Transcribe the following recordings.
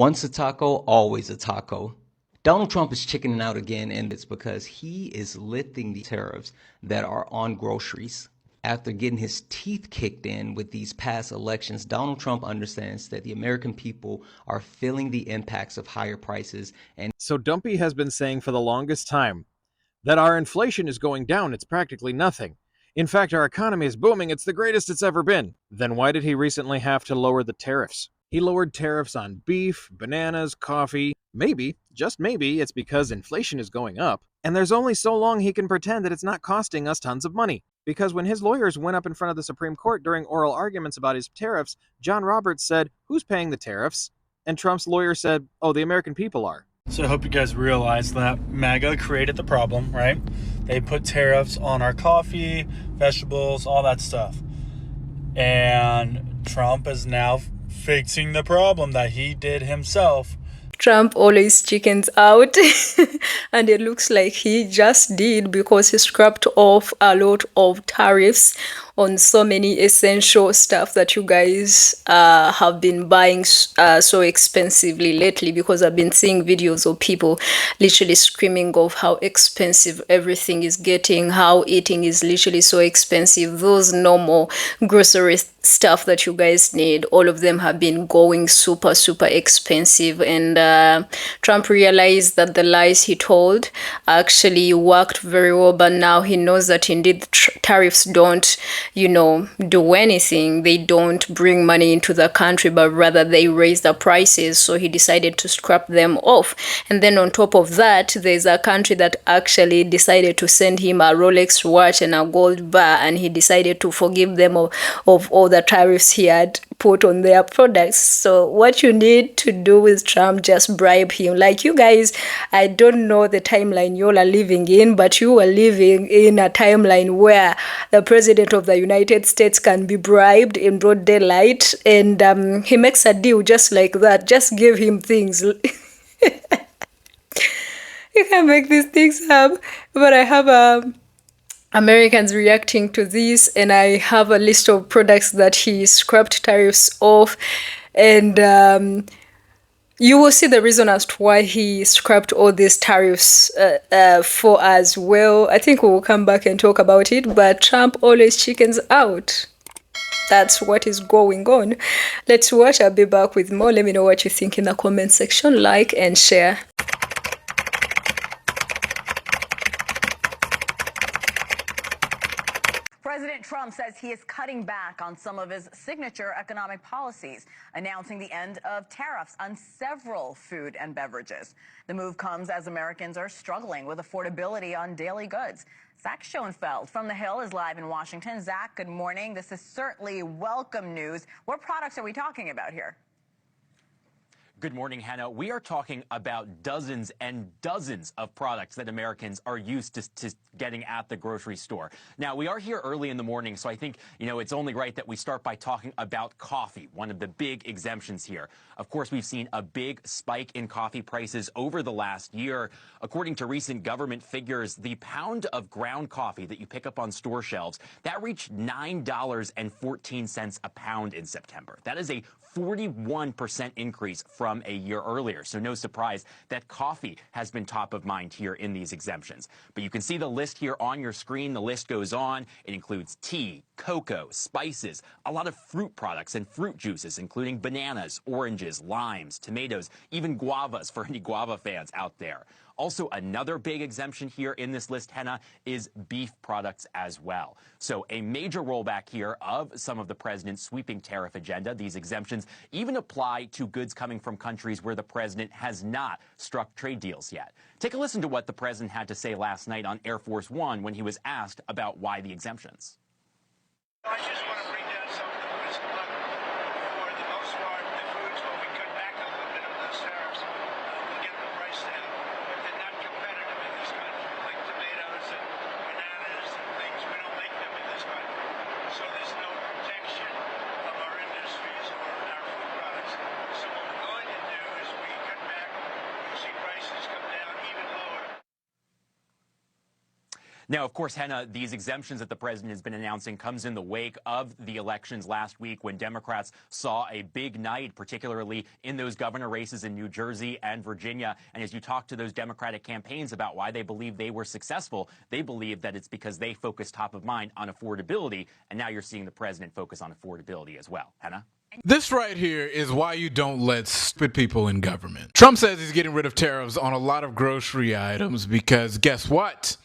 Once a taco, always a taco. Donald Trump is chickening out again, and it's because he is lifting the tariffs that are on groceries. After getting his teeth kicked in with these past elections, Donald Trump understands that the American people are feeling the impacts of higher prices. And So Dumpy has been saying for the longest time that our inflation is going down. It's practically nothing. In fact, our economy is booming. It's the greatest it's ever been. Then why did he recently have to lower the tariffs? He lowered tariffs on beef, bananas, coffee. Maybe, just maybe, it's because inflation is going up, and there's only so long he can pretend that it's not costing us tons of money. Because when his lawyers went up in front of the Supreme Court during oral arguments about his tariffs, John Roberts said, "Who's paying the tariffs?" And Trump's lawyer said, "Oh, the American people are." So I hope you guys realize that MAGA created the problem, right? They put tariffs on our coffee, vegetables, all that stuff. And Trump is now fixing the problem that he did himself. Trump always chickens out, and it looks like he just did, because he scrapped off a lot of tariffs on so many essential stuff that you guys have been buying so expensively lately, because I've been seeing videos of people literally screaming of how expensive everything is getting, how eating is literally so expensive. Those normal grocery stuff that you guys need, all of them have been going super expensive. And Trump realized that the lies he told actually worked very well, but now he knows that indeed tariffs don't, do anything. They don't bring money into the country, but rather they raise the prices. So he decided to scrap them off. And then on top of that, there's a country that actually decided to send him a Rolex watch and a gold bar, and he decided to forgive them of all the tariffs he had put on their products. So what you need to do with Trump, just bribe him. Like, you guys, I don't know the timeline you all are living in, but you are living in a timeline where the president of the United States can be bribed in broad daylight, and he makes a deal just like that. Just give him things. You can make these things up. But I have Americans reacting to this, and I have a list of products that he scrapped tariffs off, and you will see the reason as to why he scrapped all these tariffs for as well. I think we will come back and talk about it, but Trump always chickens out. That's what is going on. Let's watch. I'll be back with more. Let me know what you think in the comment section. Like and share. President Trump says he is cutting back on some of his signature economic policies, announcing the end of tariffs on several food and beverages. The move comes as Americans are struggling with affordability on daily goods. Zach Schoenfeld from The Hill is live in Washington. Zach, good morning. This is certainly welcome news. What products are we talking about here? Good morning, Hannah. We are talking about dozens and dozens of products that Americans are used to getting at the grocery store. Now, we are here early in the morning, so I think, it's only right that we start by talking about coffee, one of the big exemptions here. Of course, we've seen a big spike in coffee prices over the last year. According to recent government figures, the pound of ground coffee that you pick up on store shelves, that reached $9.14 a pound in September. That is a 41% increase from a year earlier. So no surprise that coffee has been top of mind here in these exemptions. But you can see the list here on your screen. The list goes on. It includes tea, cocoa, spices, a lot of fruit products and fruit juices, including bananas, oranges, limes, tomatoes, even guavas for any guava fans out there. Also, another big exemption here in this list, Henna, is beef products as well. So a major rollback here of some of the president's sweeping tariff agenda. These exemptions even apply to goods coming from countries where the president has not struck trade deals yet. Take a listen to what the president had to say last night on Air Force One when he was asked about why the exemptions. I just want to bring down some of the risk level. For the most part, the foods, when we cut back a little bit of those tariffs, we'll get the price down. But they're not competitive in this country, like tomatoes and bananas and things. We don't make them in this country. So there's no protection of our industries or our food products. So what we're going to do is we cut back, you'll see prices come down even lower. Now, of course, Henna, these exemptions that the president has been announcing comes in the wake of the elections last week when Democrats saw a big night, particularly in those governor races in New Jersey and Virginia. And as you talk to those Democratic campaigns about why they believe they were successful, they believe that it's because they focused top of mind on affordability. And now you're seeing the president focus on affordability as well. Henna? This right here is why you don't let stupid people in government. Trump says he's getting rid of tariffs on a lot of grocery items because guess what?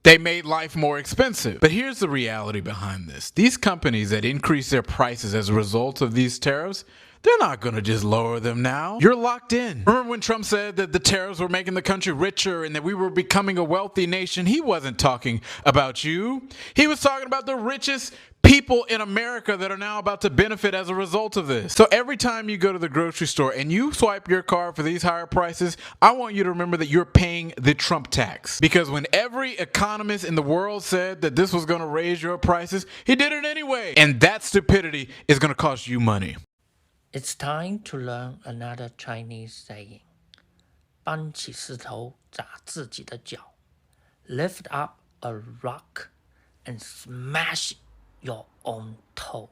They made life more expensive. But here's the reality behind this. These companies that increase their prices as a result of these tariffs, they're not going to just lower them now. You're locked in. Remember when Trump said that the tariffs were making the country richer and that we were becoming a wealthy nation? He wasn't talking about you. He was talking about the richest people in America that are now about to benefit as a result of this. So every time you go to the grocery store and you swipe your card for these higher prices, I want you to remember that you're paying the Trump tax. Because when every economist in the world said that this was going to raise your prices, he did it anyway. And that stupidity is going to cost you money. It's time to learn another Chinese saying. 搬起石头砸自己的脚. Lift up a rock and smash your own toe.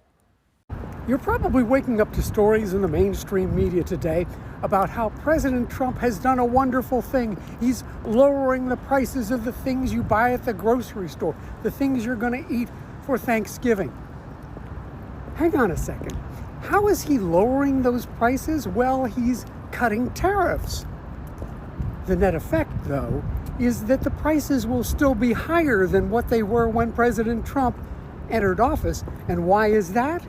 You're probably waking up to stories in the mainstream media today about how President Trump has done a wonderful thing. He's lowering the prices of the things you buy at the grocery store, the things you're going to eat for Thanksgiving. Hang on a second. How is he lowering those prices? Well, he's cutting tariffs. The net effect, though, is that the prices will still be higher than what they were when President Trump entered office. And why is that?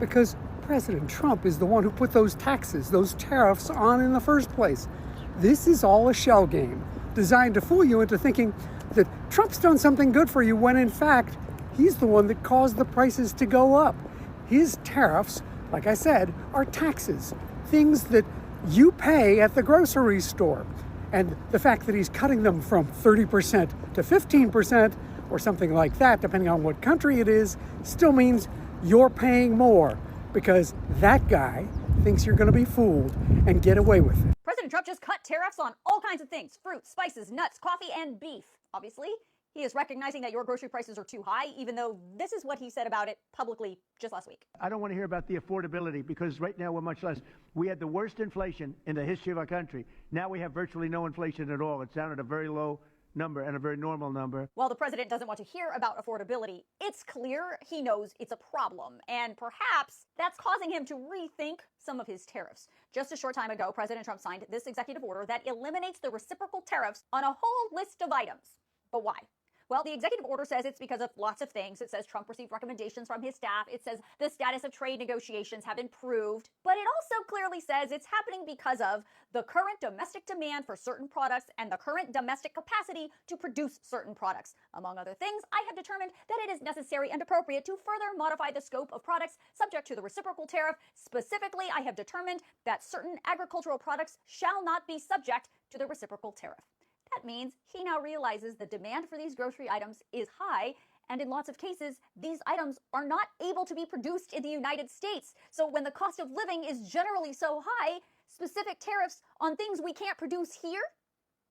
Because President Trump is the one who put those taxes, those tariffs on in the first place. This is all a shell game designed to fool you into thinking that Trump's done something good for you when in fact he's the one that caused the prices to go up. His tariffs, like I said, are taxes, things that you pay at the grocery store. And the fact that he's cutting them from 30% to 15% or something like that, depending on what country it is, still means you're paying more because that guy thinks you're going to be fooled and get away with it. President Trump just cut tariffs on all kinds of things: fruit, spices, nuts, coffee, and beef. Obviously, he is recognizing that your grocery prices are too high, even though this is what he said about it publicly just last week. I don't want to hear about the affordability because right now we're much less. We had the worst inflation in the history of our country. Now we have virtually no inflation at all. It's down at a very low number and a very normal number. While the president doesn't want to hear about affordability, it's clear he knows it's a problem, and perhaps that's causing him to rethink some of his tariffs. Just a short time ago, President Trump signed this executive order that eliminates the reciprocal tariffs on a whole list of items. But why? Well, the executive order says it's because of lots of things. It says Trump received recommendations from his staff. It says the status of trade negotiations have improved. But it also clearly says it's happening because of the current domestic demand for certain products and the current domestic capacity to produce certain products. Among other things, I have determined that it is necessary and appropriate to further modify the scope of products subject to the reciprocal tariff. Specifically, I have determined that certain agricultural products shall not be subject to the reciprocal tariff. That means he now realizes the demand for these grocery items is high, and in lots of cases, these items are not able to be produced in the United States. So when the cost of living is generally so high, specific tariffs on things we can't produce here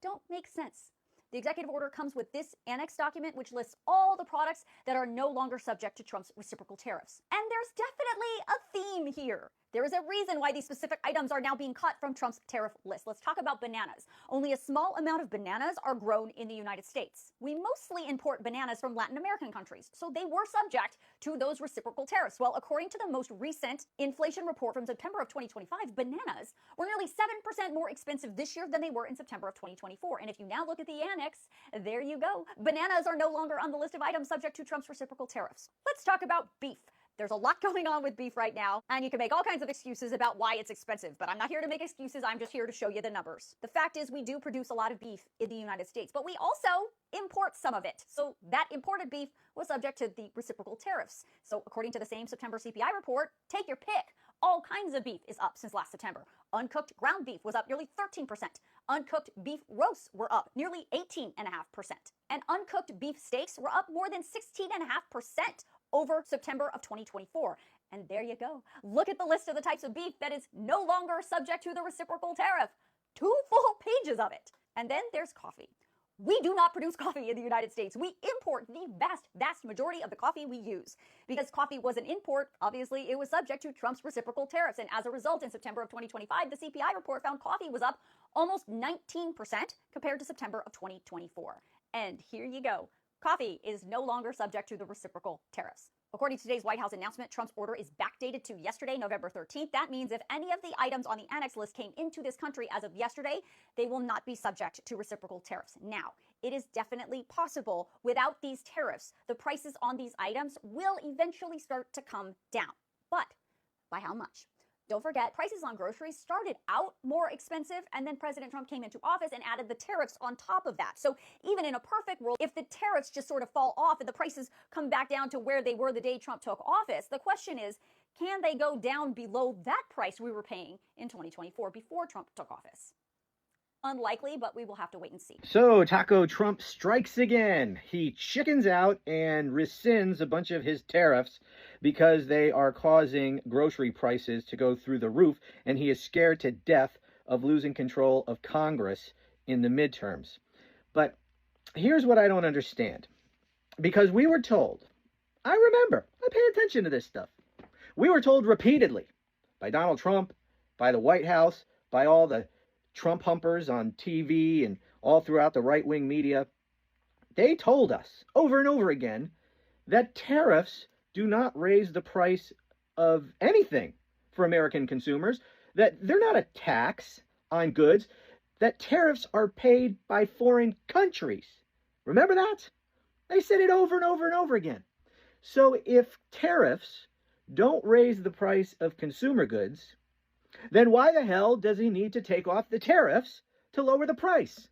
don't make sense. The executive order comes with this annex document, which lists all the products that are no longer subject to Trump's reciprocal tariffs. And there's definitely a theme here. There is a reason why these specific items are now being cut from Trump's tariff list. Let's talk about bananas. Only a small amount of bananas are grown in the United States. We mostly import bananas from Latin American countries, so they were subject to those reciprocal tariffs. Well, according to the most recent inflation report from September of 2025, bananas were nearly 7% more expensive this year than they were in September of 2024. And if you now look at the annex, there you go. Bananas are no longer on the list of items subject to Trump's reciprocal tariffs. Let's talk about beef. There's a lot going on with beef right now, and you can make all kinds of excuses about why it's expensive, but I'm not here to make excuses. I'm just here to show you the numbers. The fact is we do produce a lot of beef in the United States, but we also import some of it. So that imported beef was subject to the reciprocal tariffs. So according to the same September CPI report, take your pick. All kinds of beef is up since last September. Uncooked ground beef was up nearly 13%. Uncooked beef roasts were up nearly 18.5%. And uncooked beef steaks were up more than 16.5% over September of 2024. And there you go. Look at the list of the types of beef that is no longer subject to the reciprocal tariff. 2 full pages of it. And then there's coffee. We do not produce coffee in the United States. We import the vast majority of the coffee we use. Because coffee was an import, obviously it was subject to Trump's reciprocal tariffs. And as a result, in September of 2025, the CPI report found coffee was up almost 19% compared to September of 2024. And here you go. Coffee is no longer subject to the reciprocal tariffs. According to today's White House announcement, Trump's order is backdated to yesterday, November 13th. That means if any of the items on the annex list came into this country as of yesterday, they will not be subject to reciprocal tariffs. Now, it is definitely possible without these tariffs, the prices on these items will eventually start to come down. But by how much? Don't forget, prices on groceries started out more expensive, and then President Trump came into office and added the tariffs on top of that. So even in a perfect world, if the tariffs just sort of fall off and the prices come back down to where they were the day Trump took office, the question is, can they go down below that price we were paying in 2024 before Trump took office? Unlikely, but we will have to wait and see. So Taco Trump strikes again. He chickens out and rescinds a bunch of his tariffs because they are causing grocery prices to go through the roof, and he is scared to death of losing control of Congress in the midterms. But here's what I don't understand. Because we were told, I remember, I pay attention to this stuff. We were told repeatedly by Donald Trump, by the White House, by all the Trump humpers on TV and all throughout the right-wing media, they told us over and over again that tariffs do not raise the price of anything for American consumers, that they're not a tax on goods, that tariffs are paid by foreign countries. Remember that? They said it over and over and over again. So if tariffs don't raise the price of consumer goods, then why the hell does he need to take off the tariffs to lower the price?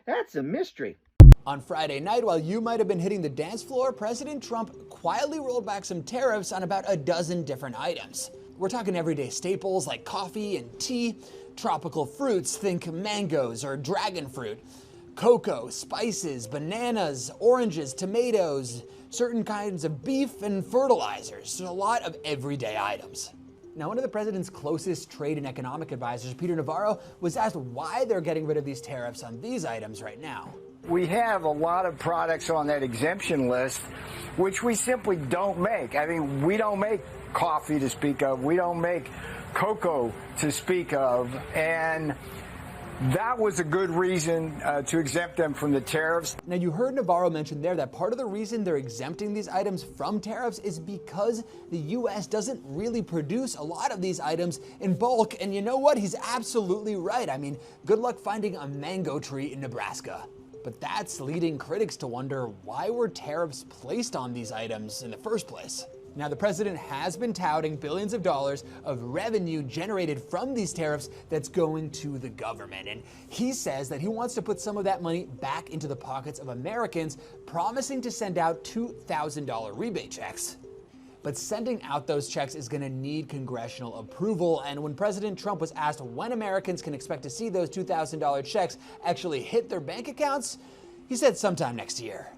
That's a mystery. On Friday night, while you might have been hitting the dance floor, President Trump quietly rolled back some tariffs on about a dozen different items. We're talking everyday staples like coffee and tea, tropical fruits, think mangoes or dragon fruit, cocoa, spices, bananas, oranges, tomatoes, certain kinds of beef and fertilizers. There's a lot of everyday items. Now, one of the president's closest trade and economic advisors, Peter Navarro, was asked why they're getting rid of these tariffs on these items right now. We have a lot of products on that exemption list which we simply don't make. I mean, we don't make coffee to speak of. We don't make cocoa to speak of. And that was a good reason to exempt them from the tariffs. Now, you heard Navarro mention there that part of the reason they're exempting these items from tariffs is because the U.S. doesn't really produce a lot of these items in bulk. And you know what? He's absolutely right. I mean, good luck finding a mango tree in Nebraska. But that's leading critics to wonder, why were tariffs placed on these items in the first place? Now, the president has been touting billions of dollars of revenue generated from these tariffs that's going to the government. And he says that he wants to put some of that money back into the pockets of Americans, promising to send out $2,000 rebate checks. But sending out those checks is going to need congressional approval. And when President Trump was asked when Americans can expect to see those $2,000 checks actually hit their bank accounts, he said sometime next year.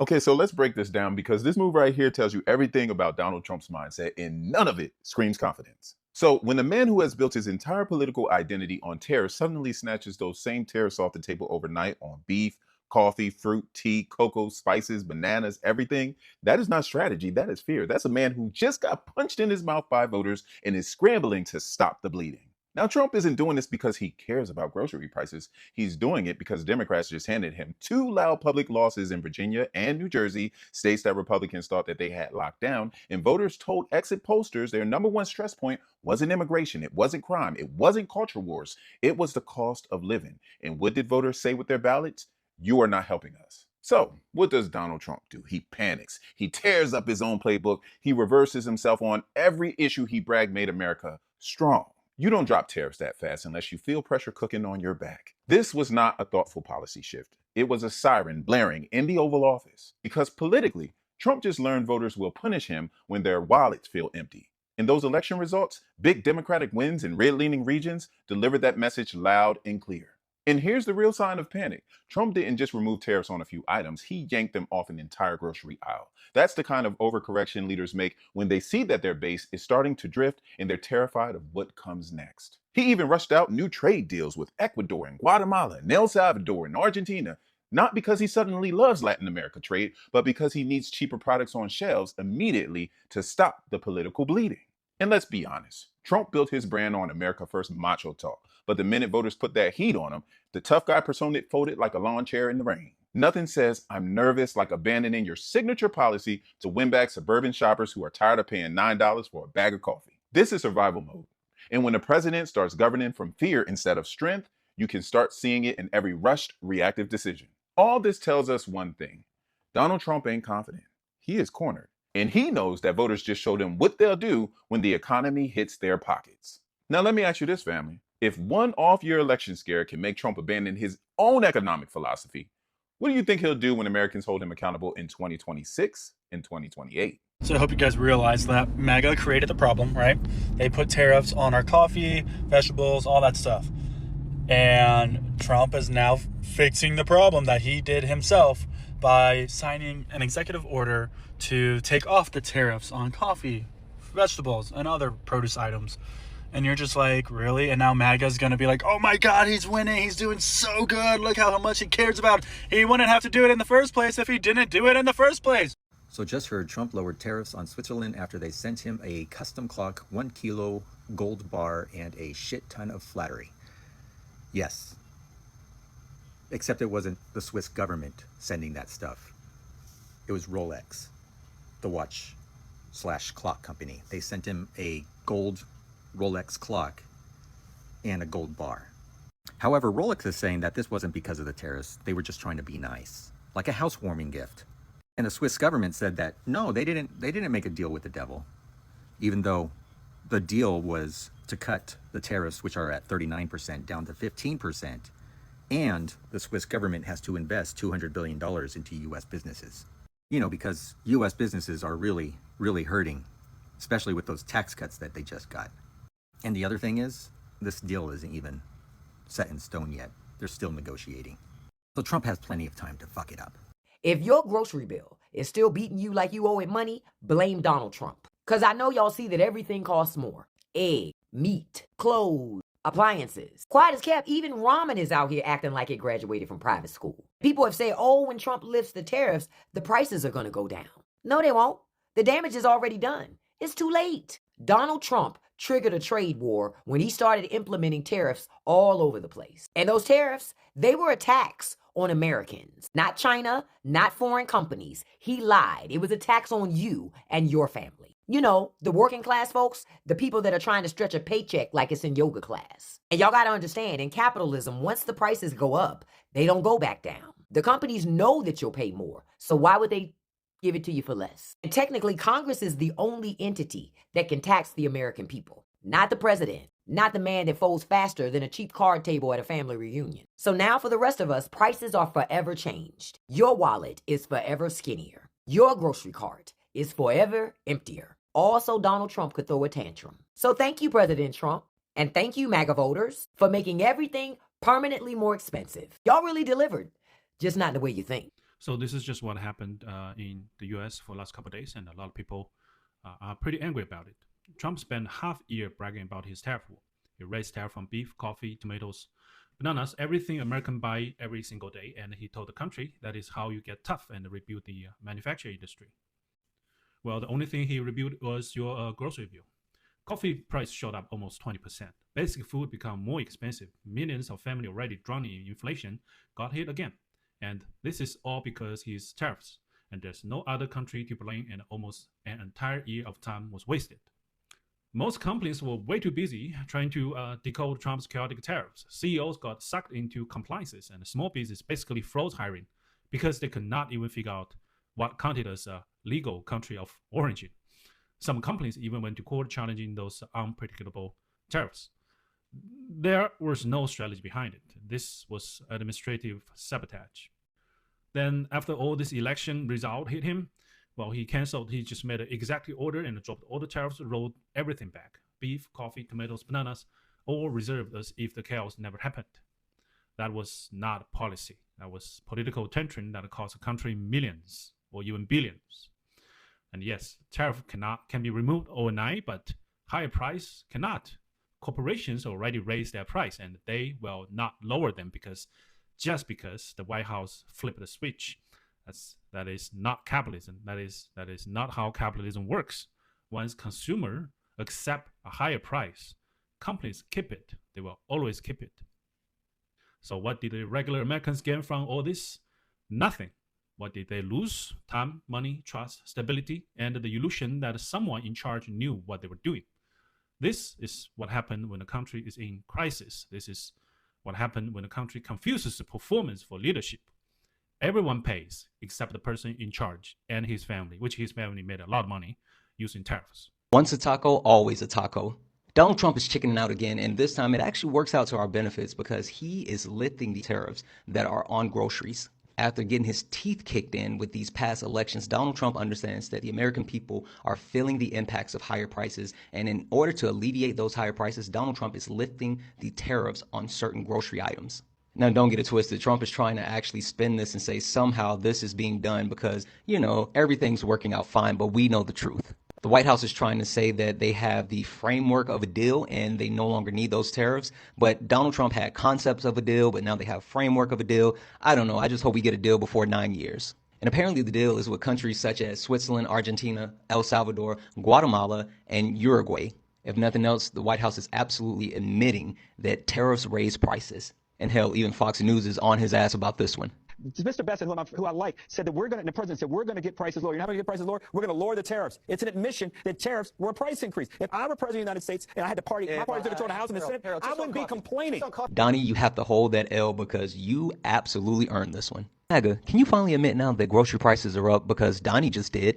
Okay, so let's break this down, because this move right here tells you everything about Donald Trump's mindset, and none of it screams confidence. So when the man who has built his entire political identity on tariffs suddenly snatches those same tariffs off the table overnight on beef, coffee, fruit, tea, cocoa, spices, bananas, everything, that is not strategy, that is fear. That's a man who just got punched in his mouth by voters and is scrambling to stop the bleeding. Now, Trump isn't doing this because he cares about grocery prices. He's doing it because Democrats just handed him 2 loud public losses in Virginia and New Jersey, states that Republicans thought that they had locked down, and voters told exit pollsters their number one stress point wasn't immigration, it wasn't crime, it wasn't culture wars, it was the cost of living. And what did voters say with their ballots? You are not helping us. So, what does Donald Trump do? He panics. He tears up his own playbook. He reverses himself on every issue he bragged made America strong. You don't drop tariffs that fast unless you feel pressure cooking on your back. This was not a thoughtful policy shift. It was a siren blaring in the Oval Office. Because politically, Trump just learned voters will punish him when their wallets feel empty. In those election results, big Democratic wins in red-leaning regions delivered that message loud and clear. And here's the real sign of panic. Trump didn't just remove tariffs on a few items, he yanked them off an entire grocery aisle. That's the kind of overcorrection leaders make when they see that their base is starting to drift and they're terrified of what comes next. He even rushed out new trade deals with Ecuador and Guatemala and El Salvador and Argentina, not because he suddenly loves Latin America trade, but because he needs cheaper products on shelves immediately to stop the political bleeding. And let's be honest, Trump built his brand on America First macho talk, but the minute voters put that heat on him, the tough guy persona folded like a lawn chair in the rain. Nothing says I'm nervous like abandoning your signature policy to win back suburban shoppers who are tired of paying $9 for a bag of coffee. This is survival mode. And when the president starts governing from fear instead of strength, you can start seeing it in every rushed, reactive decision. All this tells us one thing. Donald Trump ain't confident. He is cornered. And he knows that voters just showed him what they'll do when the economy hits their pockets. Now let me ask you this, family. If one off-year election scare can make Trump abandon his own economic philosophy, what do you think he'll do when Americans hold him accountable in 2026 and 2028? So I hope you guys realize that MAGA created the problem, right? They put tariffs on our coffee, vegetables, all that stuff. And Trump is now fixing the problem that he did himself by signing an executive order to take off the tariffs on coffee, vegetables, and other produce items. And you're just like, really? And now MAGA's going to be like, oh my God, he's winning. He's doing so good. Look how much he cares about it. He wouldn't have to do it in the first place if he didn't do it in the first place. So just heard Trump lowered tariffs on Switzerland after they sent him a custom clock, 1 kilo gold bar, and a shit ton of flattery. Yes. Except it wasn't the Swiss government sending that stuff. It was Rolex, the watch/clock company. They sent him a gold Rolex clock and a gold bar. However, Rolex is saying that this wasn't because of the tariffs. They were just trying to be nice, like a housewarming gift. And the Swiss government said that no, they didn't make a deal with the devil, even though the deal was to cut the tariffs, which are at 39%, down to 15%, and the Swiss government has to invest $200 billion into U.S. businesses. You know, because U.S. businesses are really, really hurting, especially with those tax cuts that they just got. And the other thing is, this deal isn't even set in stone yet. They're still negotiating. So Trump has plenty of time to fuck it up. If your grocery bill is still beating you like you owe it money, blame Donald Trump. Because I know y'all see that everything costs more. Egg, meat, clothes, appliances. Quiet as kept, even ramen is out here acting like it graduated from private school. People have said, oh, when Trump lifts the tariffs, the prices are going to go down. No, they won't. The damage is already done. It's too late. Donald Trump triggered a trade war when he started implementing tariffs all over the place. And those tariffs, they were a tax on Americans, not China, not foreign companies. He lied. It was a tax on you and your family. You know, the working class folks, the people that are trying to stretch a paycheck like it's in yoga class. And y'all got to understand, in capitalism, once the prices go up, they don't go back down. The companies know that you'll pay more, so why would they give it to you for less? And technically, Congress is the only entity that can tax the American people, not the president, not the man that folds faster than a cheap card table at a family reunion. So now for the rest of us, prices are forever changed. Your wallet is forever skinnier. Your grocery cart is forever emptier. Also, Donald Trump could throw a tantrum. So thank you, President Trump, and thank you, MAGA voters, for making everything permanently more expensive. Y'all really delivered, just not the way you think. So this is just what happened in the U.S. for the last couple of days, and a lot of people are pretty angry about it. Trump spent half a year bragging about his tariff war. He raised tariff on beef, coffee, tomatoes, bananas, everything Americans buy every single day, and he told the country that is how you get tough and rebuild the manufacturing industry. Well, the only thing he rebuilt was your grocery bill. Coffee price shot up almost 20%. Basic food became more expensive. Millions of families already drowned in inflation got hit again. And this is all because his tariffs. And there's no other country to blame, and almost an entire year of time was wasted. Most companies were way too busy trying to decode Trump's chaotic tariffs. CEOs got sucked into compliances, and small business basically froze hiring because they could not even figure out what counted as a legal country of origin. Some companies even went to court challenging those unpredictable tariffs. There was no strategy behind it. This was administrative sabotage. Then after all this election result hit him, well, he just made an executive order and dropped all the tariffs, rolled everything back. Beef, coffee, tomatoes, bananas, all reserved as if the chaos never happened. That was not policy. That was political tension that cost a country millions or even billions. And yes, tariff can be removed overnight, but higher price cannot. corporations already raised their price, and they will not lower them because the White House flipped the switch. That is not capitalism. That is not how capitalism works. Once consumer accept a higher price, companies keep it. They will always keep it. So what did the regular Americans get from all this? Nothing. What did they lose? Time, money, trust, stability, and the illusion that someone in charge knew what they were doing. This is what happened when a country is in crisis. This is what happened when a country confuses the performance for leadership. Everyone pays except the person in charge and his family, which his family made a lot of money using tariffs. Once a taco, always a taco. Donald Trump is chickening out again, and this time it actually works out to our benefits because he is lifting the tariffs that are on groceries. After getting his teeth kicked in with these past elections, Donald Trump understands that the American people are feeling the impacts of higher prices, and in order to alleviate those higher prices, Donald Trump is lifting the tariffs on certain grocery items. Now, don't get it twisted. Trump is trying to actually spin this and say somehow this is being done because, everything's working out fine, but we know the truth. The White House is trying to say that they have the framework of a deal and they no longer need those tariffs. But Donald Trump had concepts of a deal, but now they have framework of a deal. I don't know. I just hope we get a deal before 9 years. And apparently the deal is with countries such as Switzerland, Argentina, El Salvador, Guatemala, and Uruguay. If nothing else, the White House is absolutely admitting that tariffs raise prices. And hell, even Fox News is on his ass about this one. Mr. Besson, who I like, said that the president said, we're going to get prices lower. You're not going to get prices lower. We're going to lower the tariffs. It's an admission that tariffs were a price increase. If I were president of the United States and I had my party took control of the House and the Senate, I wouldn't be complaining. Donnie, you have to hold that L because you absolutely earned this one. MAGA, can you finally admit now that grocery prices are up because Donnie just did?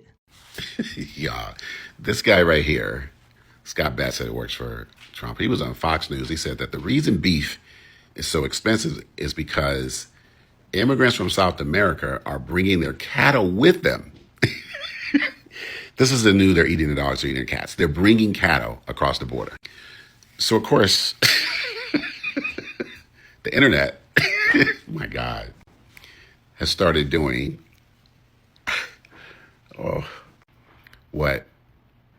Yeah, this guy right here, Scott Bassett, works for Trump. He was on Fox News. He said that the reason beef is so expensive is because immigrants from South America are bringing their cattle with them. This is the new, they're eating the dogs, they're eating their cats. They're bringing cattle across the border. So, of course, the internet, oh my God, has started doing what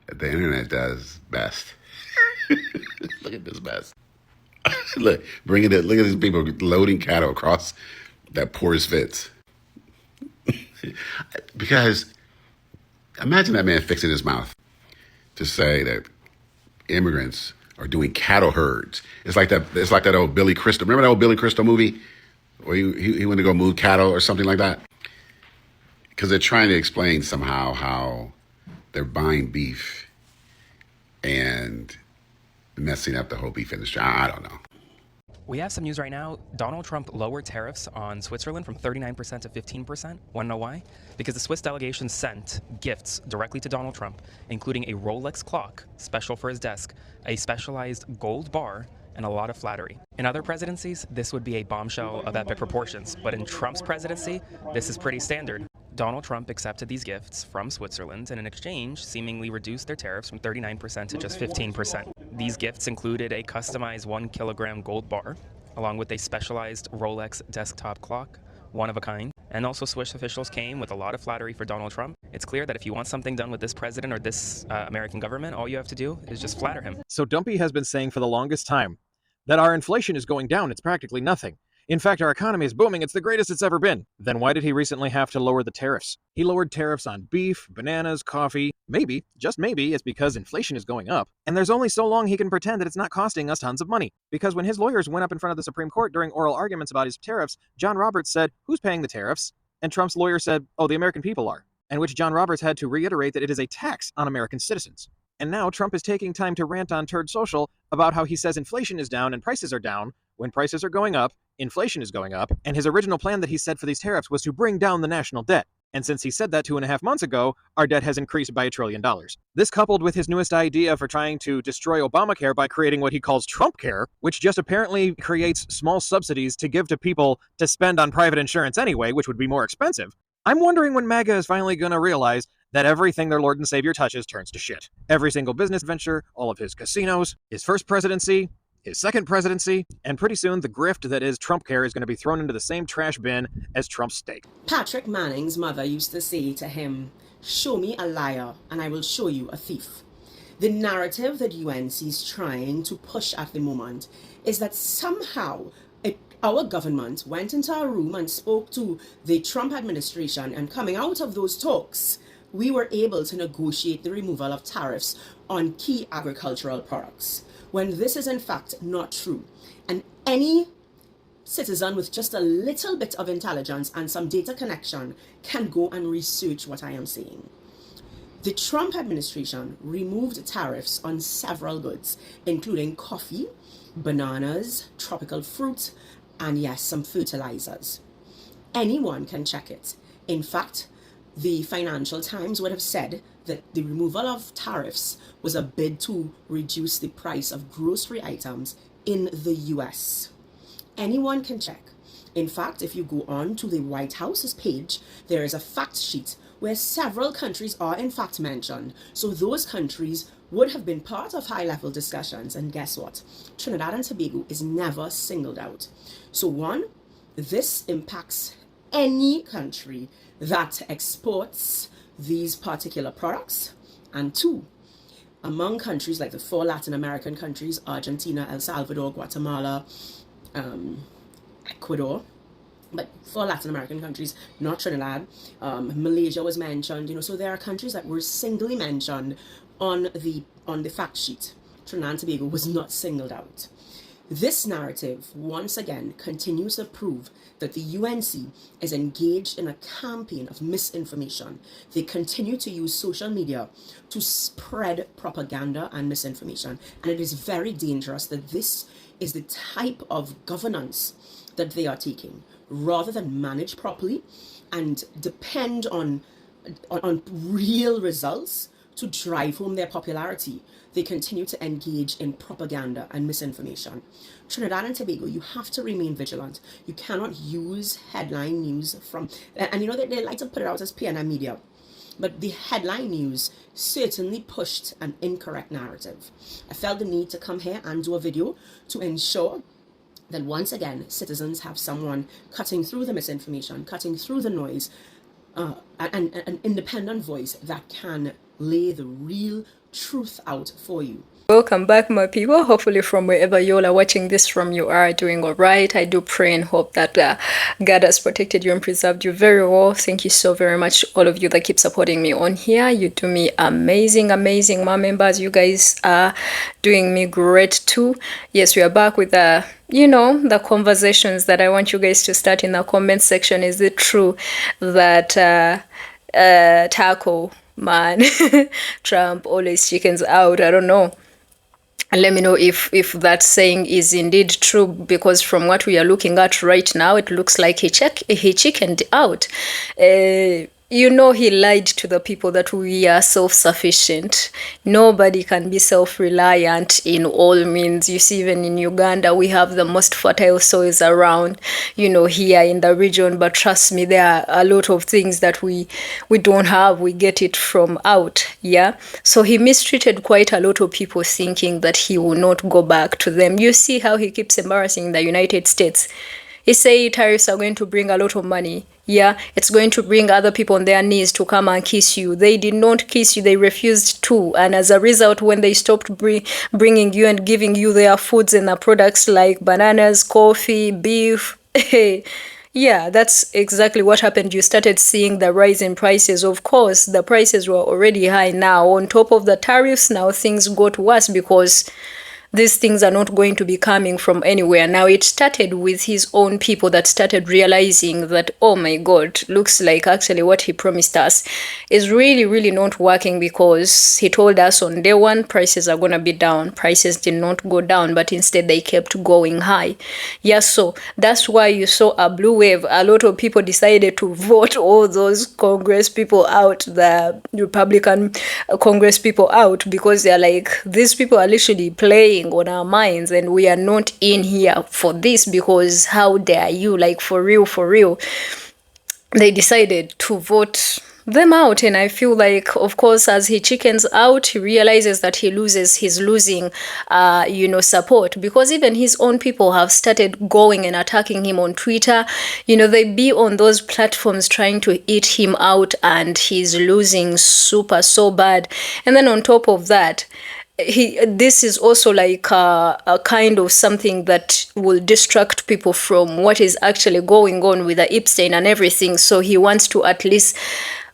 the internet does best. Look at this mess. Look at these people loading cattle across that porous fits. Because imagine that man fixing his mouth to say that immigrants are doing cattle herds. It's like that old Billy Crystal. Remember that old Billy Crystal movie where he went to go move cattle or something like that? Because they're trying to explain somehow how they're buying beef and messing up the whole beef industry. I don't know. We have some news right now. Donald Trump lowered tariffs on Switzerland from 39% to 15%. Want to know why? Because the Swiss delegation sent gifts directly to Donald Trump, including a Rolex clock, special for his desk, a specialized gold bar, and a lot of flattery. In other presidencies, this would be a bombshell of epic proportions, but in Trump's presidency, this is pretty standard. Donald Trump accepted these gifts from Switzerland and in exchange seemingly reduced their tariffs from 39% to just 15%. These gifts included a customized 1 kilogram gold bar, along with a specialized Rolex desktop clock, one of a kind. And also Swiss officials came with a lot of flattery for Donald Trump. It's clear that if you want something done with this president or this American government, all you have to do is just flatter him. So Dumpy has been saying for the longest time that our inflation is going down. It's practically nothing. In fact, our economy is booming. It's the greatest it's ever been. Then why did he recently have to lower the tariffs? He lowered tariffs on beef, bananas, coffee. Maybe, just maybe, it's because inflation is going up. And there's only so long he can pretend that it's not costing us tons of money. Because when his lawyers went up in front of the Supreme Court during oral arguments about his tariffs, John Roberts said, "Who's paying the tariffs?" And Trump's lawyer said, "Oh, the American people are." And which John Roberts had to reiterate that it is a tax on American citizens. And now Trump is taking time to rant on Turd Social about how he says inflation is down and prices are down, when prices are going up, inflation is going up, and his original plan that he said for these tariffs was to bring down the national debt. And since he said that 2.5 months ago, our debt has increased by $1 trillion. This coupled with his newest idea for trying to destroy Obamacare by creating what he calls Trump Care, which just apparently creates small subsidies to give to people to spend on private insurance anyway, which would be more expensive. I'm wondering when MAGA is finally going to realize that everything their Lord and Savior touches turns to shit. Every single business venture, all of his casinos, his first presidency, his second presidency, and pretty soon the grift that is Trump Care is going to be thrown into the same trash bin as Trump's steak. Patrick Manning's mother used to say to him, "Show me a liar and I will show you a thief." The narrative that UNC is trying to push at the moment is that somehow our government went into a room and spoke to the Trump administration, and coming out of those talks, we were able to negotiate the removal of tariffs on key agricultural products, when this is in fact not true. And any citizen with just a little bit of intelligence and some data connection can go and research what I am saying. The Trump administration removed tariffs on several goods, including coffee, bananas, tropical fruit, and yes, some fertilizers. Anyone can check it. In fact, the Financial Times would have said that the removal of tariffs was a bid to reduce the price of grocery items in the US. Anyone can check. In fact, if you go on to the White House's page, there is a fact sheet where several countries are in fact mentioned. So those countries would have been part of high-level discussions, and guess what? Trinidad and Tobago is never singled out. So one, this impacts any country that exports these particular products, and two, among countries like the 4 Latin American countries, Argentina, El Salvador, Guatemala, Ecuador, but 4 Latin American countries, not Trinidad. Malaysia was mentioned, so there are countries that were singly mentioned on the fact sheet. Trinidad and Tobago was not singled out. This narrative, once again, continues to prove that the UNC is engaged in a campaign of misinformation. They continue to use social media to spread propaganda and misinformation. And it is very dangerous that this is the type of governance that they are taking, rather than manage properly and depend on real results to drive home their popularity. They continue to engage in propaganda and misinformation. Trinidad and Tobago, you have to remain vigilant. You cannot use headline news from, and they like to put it out as PNM media, but the headline news certainly pushed an incorrect narrative. I felt the need to come here and do a video to ensure that once again, citizens have someone cutting through the misinformation, cutting through the noise, an independent voice that can lay the real truth out for you. Welcome back, my people. Hopefully from wherever you all are watching this from, you are doing all right. I do pray and hope that God has protected you and preserved you very well. Thank you so very much, all of you that keep supporting me on here. You do me amazing, amazing. My members, you guys are doing me great too. Yes, we are back with the conversations that I want you guys to start in the comment section. Is it true that taco man Trump always chickens out? I don't know. And let me know if that saying is indeed true, because from what we are looking at right now, it looks like he chickened out. He lied to the people that we are self-sufficient. Nobody can be self-reliant in all means. You see, even in Uganda, we have the most fertile soils around, here in the region. But trust me, there are a lot of things that we don't have. We get it from out, yeah? So he mistreated quite a lot of people, thinking that he will not go back to them. You see how he keeps embarrassing the United States. He say tariffs are going to bring a lot of money. Yeah, it's going to bring other people on their knees to come and kiss you. They did not kiss you. They refused to. And as a result, when they stopped bringing you and giving you their foods and their products like bananas, coffee, beef, yeah, that's exactly what happened. You started seeing the rise in prices. Of course, the prices were already high now. On top of the tariffs, now things got worse because these things are not going to be coming from anywhere. Now, it started with his own people that started realizing that, oh my God, looks like actually what he promised us is really, really not working, because he told us on day one, prices are going to be down. Prices did not go down, but instead they kept going high. Yeah, so that's why you saw a blue wave. A lot of people decided to vote all those Congress people out, the Republican Congress people out, because they're like, these people are literally playing on our minds and we are not in here for this, because how dare you, like for real. They decided to vote them out. And I feel like, of course, as he chickens out, he realizes that he's losing, support, because even his own people have started going and attacking him on Twitter. They be on those platforms trying to eat him out, and he's losing so bad. And then on top of that, this is also like a kind of something that will distract people from what is actually going on with the Epstein and everything. So he wants to at least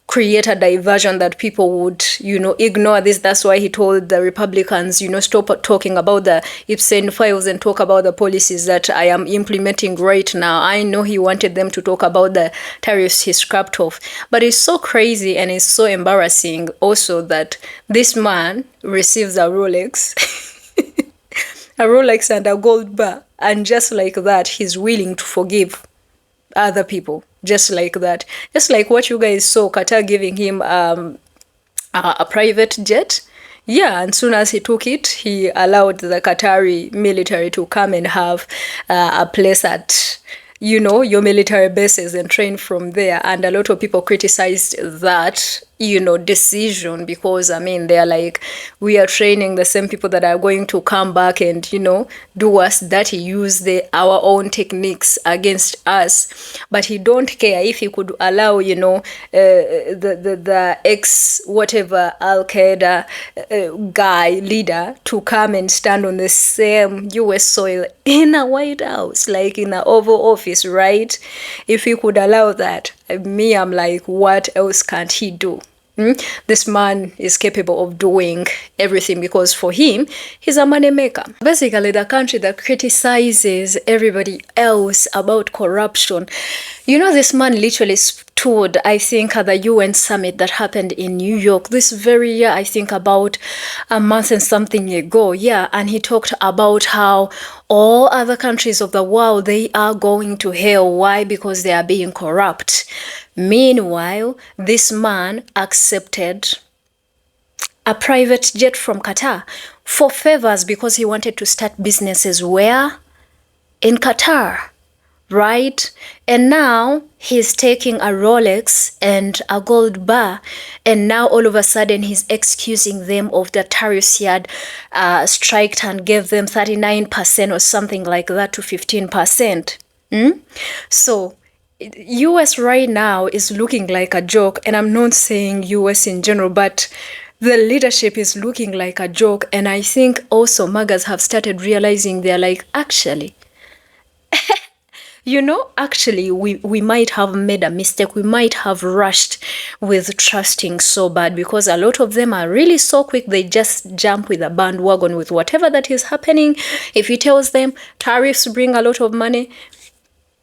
create a diversion that people would, ignore this. That's why he told the Republicans, stop talking about the Epstein files and talk about the policies that I am implementing right now. I know he wanted them to talk about the tariffs he scrapped off. But it's so crazy and it's so embarrassing also that this man receives a Rolex, a Rolex and a gold bar. And just like that, he's willing to forgive other people. Just like that. Just like what you guys saw, Qatar giving him a private jet. Yeah, and soon as he took it, he allowed the Qatari military to come and have a place at, your military bases and train from there. And a lot of people criticized that, decision, because, they're like, we are training the same people that are going to come back and, do us dirty, use our own techniques against us. But he don't care if he could allow, the ex-whatever Al-Qaeda guy, leader, to come and stand on the same U.S. soil in a White House, like in an Oval Office, right? If he could allow that, I'm like, what else can't he do? This man is capable of doing everything, because for him, he's a money maker. Basically, the country that criticizes everybody else about corruption. This man literally stood, I think, at the UN summit that happened in New York this very year, I think about a month and something ago. Yeah, and he talked about how all other countries of the world, they are going to hell. Why? Because they are being corrupt. Meanwhile, this man accepted a private jet from Qatar for favors because he wanted to start businesses where? In Qatar, right? And now he's taking a Rolex and a gold bar, and now all of a sudden he's excusing them of the tariffs he had striked and gave them 39% or something like that to 15%. So US right now is looking like a joke, and I'm not saying US in general, but the leadership is looking like a joke. And I think also MAGAs have started realizing they're like, actually, we might have made a mistake. We might have rushed with trusting so bad, because a lot of them are really so quick. They just jump with a bandwagon with whatever that is happening. If he tells them tariffs bring a lot of money,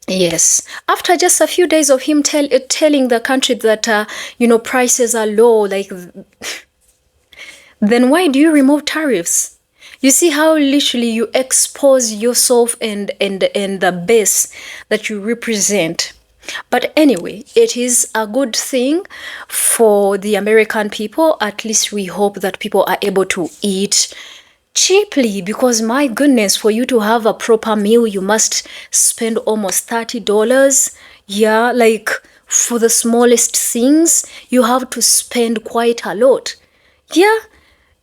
yes. After just a few days of him telling the country that, prices are low, like, then why do you remove tariffs? You see how literally you expose yourself and the base that you represent. But anyway, it is a good thing for the American people. At least we hope that people are able to eat cheaply, because my goodness, for you to have a proper meal, you must spend almost $30. Yeah, like for the smallest things, you have to spend quite a lot. Yeah.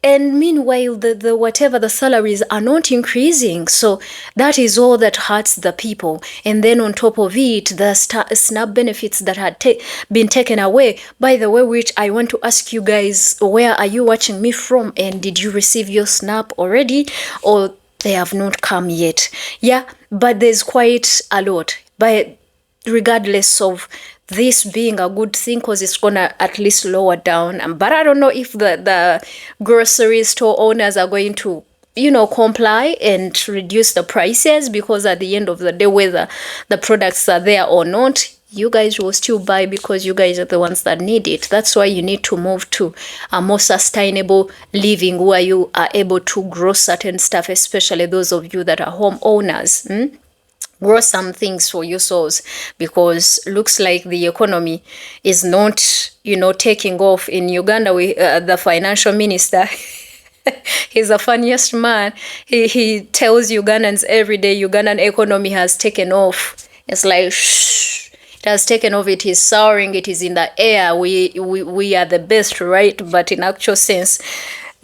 And meanwhile, the whatever the salaries are not increasing. So that is all that hurts the people. And then on top of it, the SNAP benefits that had been taken away. By the way, which I want to ask you guys, where are you watching me from? And did you receive your SNAP already? Or they have not come yet? Yeah, but there's quite a lot. But regardless of this being a good thing, because it's gonna at least lower down. But I don't know if the grocery store owners are going to, comply and reduce the prices, because at the end of the day, whether the products are there or not, you guys will still buy, because you guys are the ones that need it. That's why you need to move to a more sustainable living, where you are able to grow certain stuff, especially those of you that are homeowners. Grow some things for yourselves, because looks like the economy is not, taking off in Uganda. The financial minister, he's the funniest man. He tells Ugandans every day, Ugandan economy has taken off. It's like, shh. It has taken over. It is soaring. It is in the air. We are the best, right? But in actual sense,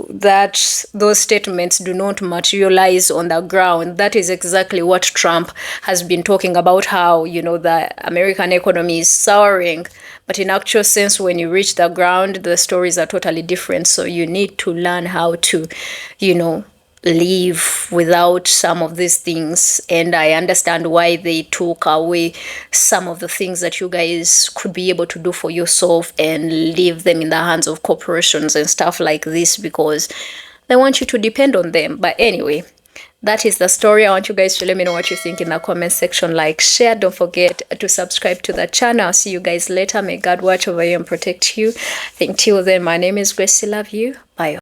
that those statements do not materialize on the ground. That is exactly what Trump has been talking about, how, you know, the American economy is soaring. But in actual sense, when you reach the ground, the stories are totally different. So you need to learn how to, you know, live without some of these things. And I understand why they took away some of the things that you guys could be able to do for yourself and leave them in the hands of corporations and stuff like this, because they want you to depend on them. But anyway, that is the story. I want you guys to let me know what you think in the comment section. Like, share, don't forget to subscribe to the channel. I'll see you guys later. May God watch over you and protect you. Until then, my name is Gracie. Love you. Bye.